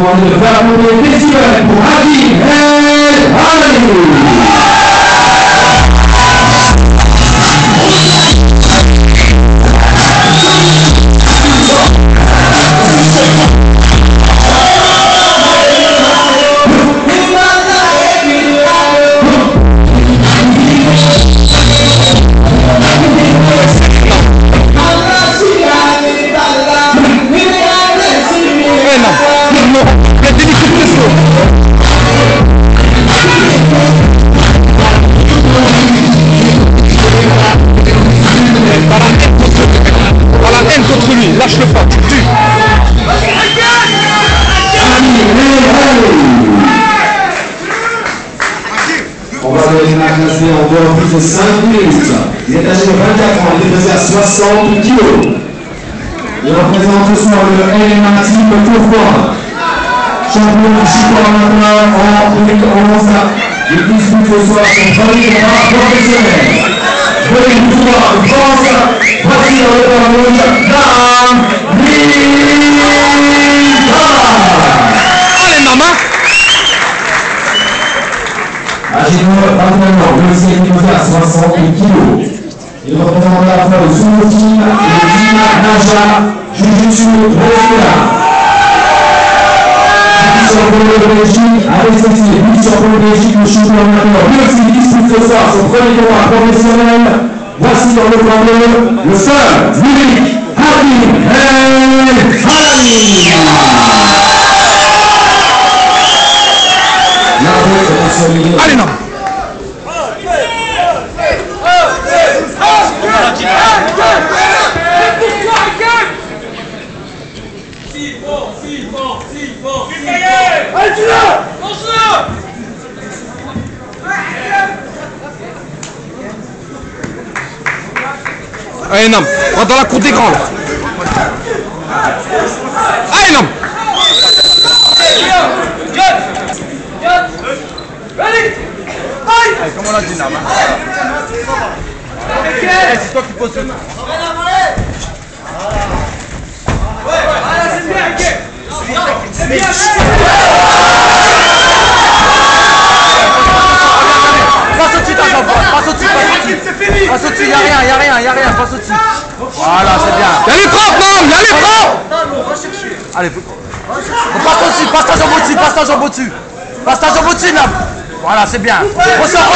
demander de faire monter le festival pour Hakim El Halali. Lâche le pas, tu tues. On va le classer en dehors plus de 5 minutes. Il est âgé de 24 ans, il est pesé à 60 kg. Il représente ce soir le MMA Team Tourcoing. Champion du Chicoire maintenant en 2011. Il dispute ce soir son premier combat professionnel. Pour une victoire de France, voici dans le temps rouge, Dame Rita. Allez, maman. Âgé de 21 ans, le ciel est pesé à 60 kg. Il représente à la fois le Sumo Team et le Team Naja Jiu-Jitsu Brésilien. Champion de Belgique, avec ceci, vice-champion de Belgique, le champion amateur. Lui aussi dispute ce soir son premier combat professionnel. Voici dans le plan bleu, le seul, l'unique, Hakim El Halali. Allez, non. Allez, tu l'as! Allez, non. Rentre dans la cour des grands, là. Allez, non. Allez, comme on l'a dit, Nam. C'est toi qui poses le... C'est bien! Passe au-dessus, passe au-dessus, passe au-dessus, y'a rien, passe au-dessus. Voilà, c'est bien. Y'a les frappes, non, y'a les frappes. Allez, passe au-dessus, passe ta jambe au-dessus, passe ta jambe au-dessus, là. Voilà, c'est bien. Ressort,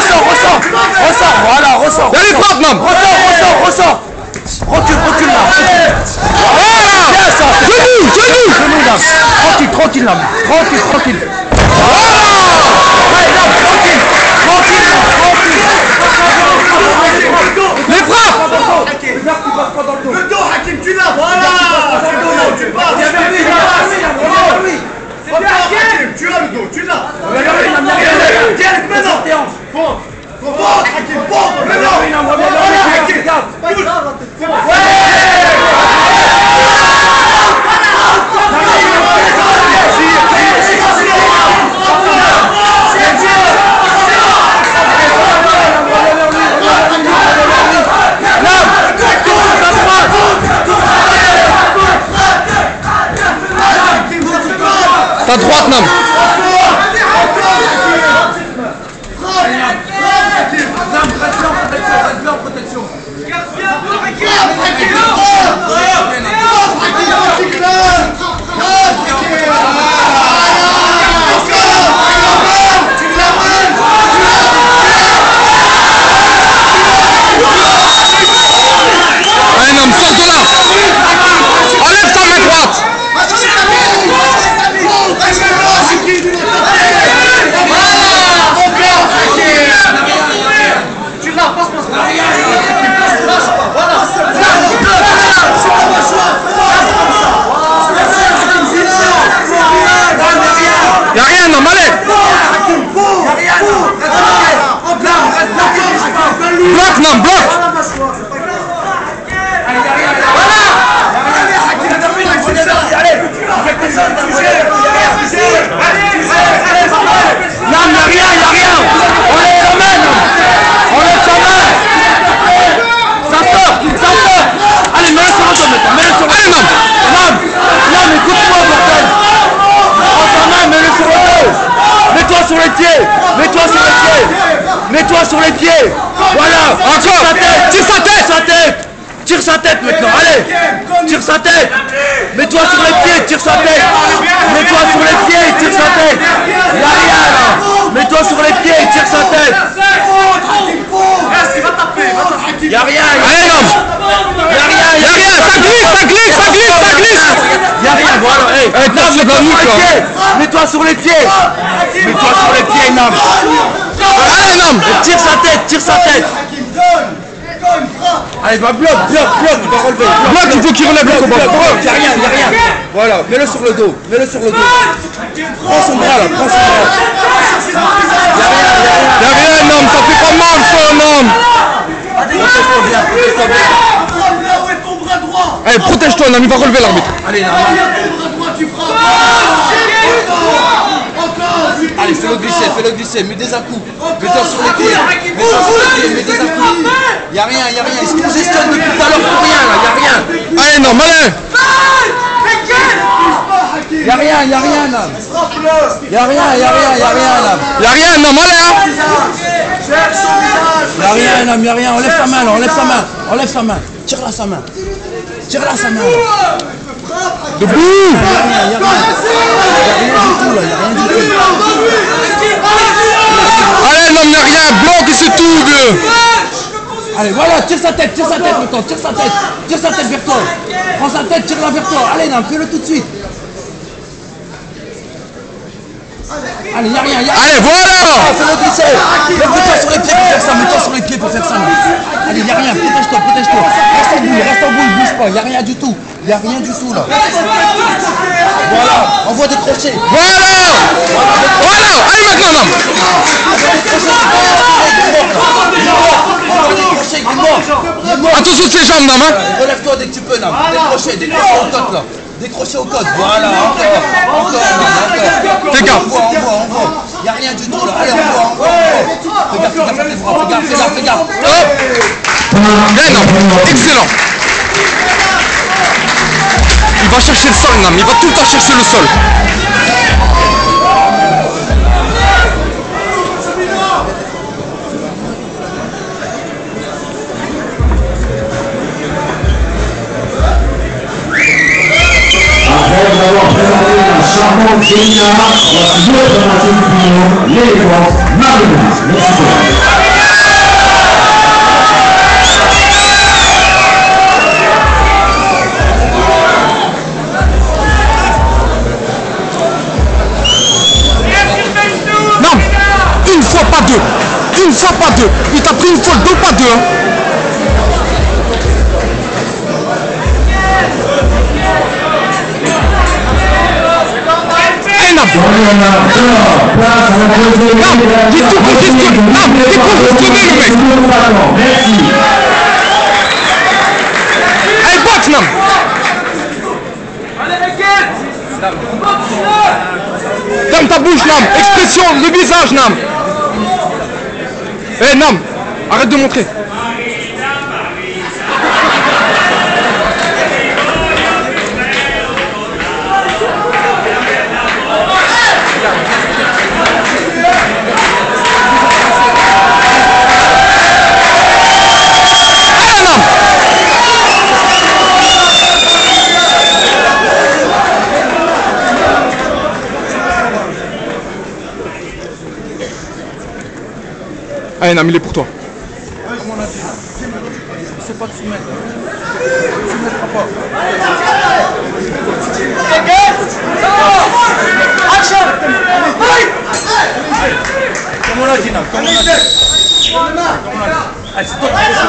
voilà, ressort. Y'a les frappes, non. Ressort. Recule, là. Voilà. Bien ça. Genou, là. Tranquille, là. Tranquille. Voilà. Tranquille. Les frappes. Le dos, Hakim, tu l'as! Voilà! Tu passes! C'est bien, Hakim! Tu as le dos, tu l'as! Direct maintenant! Fonce, Hakim, fonce! Maintenant! Hakim! maintenant, allez. Tire sa tête. Mets-toi sur les pieds, tire sa tête. Mets-toi sur les pieds, tire sa tête. Y'a rien là. Mets-toi sur les pieds, tire sa tête. Y'a rien. Allez, l'homme. Y'a rien. Y'a rien, ça glisse, ça glisse, ça glisse, ça glisse. Y'a rien, voilà. Hey, Nam, mets-toi sur les pieds. Mets-toi sur les pieds. Mets-toi sur les pieds, Nam. Allez, Nam. Tire sa tête, tire sa tête. Allez, bah bloc, il va relever. Bloc, il faut qu'il relève le combat. Y'a rien. Voilà, mets-le sur le dos, Prends son bras là, prends son bras. Y'a rien, Nam, ça fait pas mal, ça, Nam. Allez, protège-toi, Nam, il va relever l'arbitre. Allez, Nam. Allez, fais-le glisser, mets des à-coups. Mets-toi sur les pieds, mets des à-coups. Y'a rien, il se congestionne depuis tout à l'heure pour rien là, y'a rien. Allez, Nam, allez. Y'a rien, Nam. Y'a rien, Nam. Y'a rien, Nam, allez, hein. Y'a rien, Nam, y'a rien. Enlève sa main là, enlève sa main. Tire-la sa main. Là. Debout. Y'a rien du tout là, y'a rien du tout. Allez, Nam, y'a rien, bloc et c'est tout, vieux. Allez, voilà, tire sa tête maintenant, tire sa tête vers toi. Prends sa tête, tire-la vers toi. Allez, Nam, fais-le tout de suite. Allez, y'a rien. Allez, voilà. Fais-le glisser. Mets-toi sur les pieds pour faire ça, Nam. Allez, y'a rien, protège-toi. Reste en boule, bouge pas, y'a rien du tout là. Voilà, envoie des crochets. Voilà. Allez, maintenant, Nam. Attention de ses jambes, Nam, hein. Relève-toi dès que tu peux, Nam. Des crochets au côte là. Des crochets au côte. Voilà, encore. Fais gaffe. On voit. Y'a rien du tout là. Allez, on voit. Fais gaffe à tes bras. Fais gaffe. Hop. Bien, Nam. Excellent. Il va chercher le sol, Nam. Il va tout le temps chercher le sol. Après avoir présenté la charmante Génia, voici l'autre moitié du pignon, l'élégante Marina. Merci beaucoup. Une fois, pas deux. Il t'a pris une fois le dos, pas deux. Hein. Hey, Nam. Nam, j'ai tout congestionné. Nam, j'ai congestionné le mec. Merci. Hey, boxe, Nam. Nam, ta bouche, Nam. Expression, le visage, Nam. Eh, Nam, arrête de montrer. Allez, Nam. Allez, Nam, il est pour toi. C'est pas de se mettre. Tu ne mettras pas. Comme on l'a dit, Nam. Allez, c'est toi qui fais ça.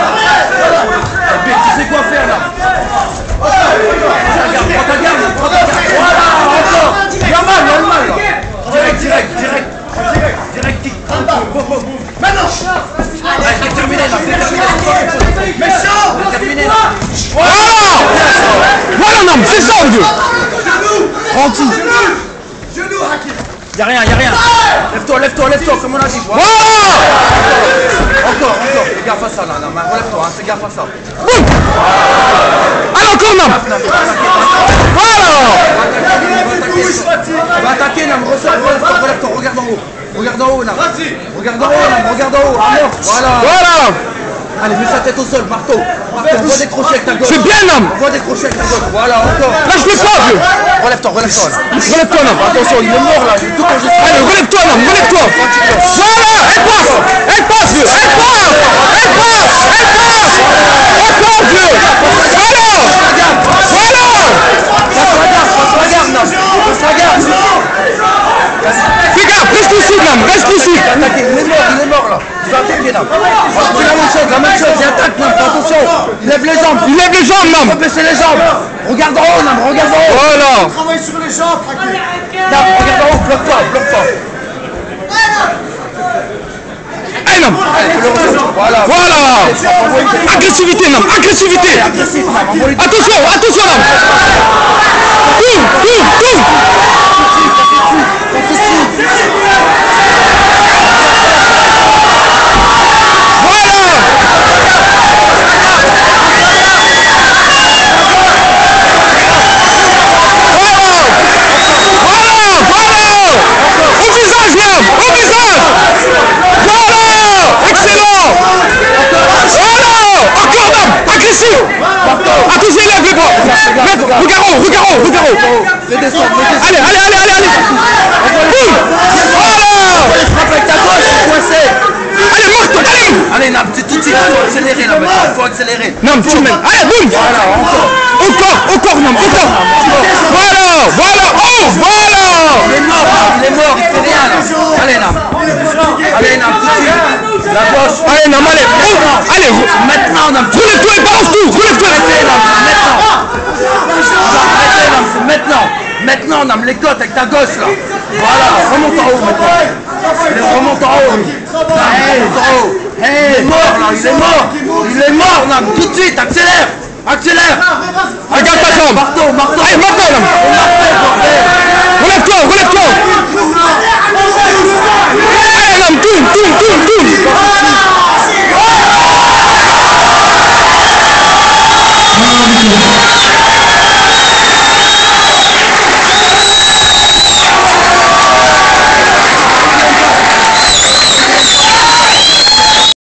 Tu sais quoi faire, là. Prends ta garde. Voilà, encore. Il y a le mal, là. Direct. Kick. Maintenant. Allez, c'est terminé, là. Voilà, Nam, c'est ça, vieux. En dessous. Genou, Hakim. Y'a rien. Lève-toi, comme on a dit. Voilà. Encore. Fais gaffe à ça, là. Relève-toi, fais gaffe à ça. Boum. Allez, encore, Nam. Voilà. Va attaquer, Nam. Relève-toi, regarde en haut. Regarde en haut, Nam. Regarde en haut. À mort. Voilà. Allez, mets sa tête au sol, marteau. Marteau, on voit décrocher avec ta gauche. C'est bien, Nam. On voit décrocher avec ta gauche. Voilà, encore. Lâche le pas, vieux. Relève-toi, relève-toi là. Relève-toi, Nam. Attention, il est mort là, il est tout congestionné. Allez, relève-toi, Nam, relève-toi. Voilà, elle passe. Elle passe, vieux. Elle passe. Elle passe. Elle passe. Elle passe, vieux. Voilà. Voilà. Passe la garde, Nam. Passe la garde. Fais gaffe, reste lucide, Nam, reste lucide. Il est mort là. Tu vas attaquer, Nam. C'est la même chose, il attaque, Nam. Attention, il lève les jambes. Il lève les jambes, Il Nam. faut baisser les jambes. Regarde en haut, Nam, regarde en haut. Voilà. Travaille sur les jambes, Hakim. Nam, regarde en haut, bloque-toi, bloque-toi. Allez, Nam. Voilà. Voilà. Agressivité, Nam, agressivité. Agressif, Nam, envoie-lui des Attention, attention, Nam. Tourne, tourne, tourne. Attention, il lève les bras. Regarde. Fais descendre, Allez. Boum. Voilà. frappe avec ta gauche, c'est coincé. Allez, marteau, allez. Allez, Nam, c'est tout de suite, il faut accélérer là maintenant, il faut accélérer. Nam, tu mènes. Allez, boum. Voilà, Encore, Nam, encore. Voilà. Oh, voilà. il est mort, il fait rien là. Allez, Nam, tout de suite. La gauche. Allez, Nam, allez. Oh, allez, Maintenant, Nam, relève-toi et balance tout. Relève-toi. arrêtez, Nam, arrêtez, Nam, c'est maintenant. Maintenant, Nam, les côtes avec ta gauche là. Voilà, remonte en haut maintenant. Remonte en haut. Nam, remonte en haut. Il est mort là, il est mort, Nam, tout de suite, accélère. Regarde ta jambe. Marteau. Allez, marteau, Nam. Relève-toi. Allez, Nam, tourne.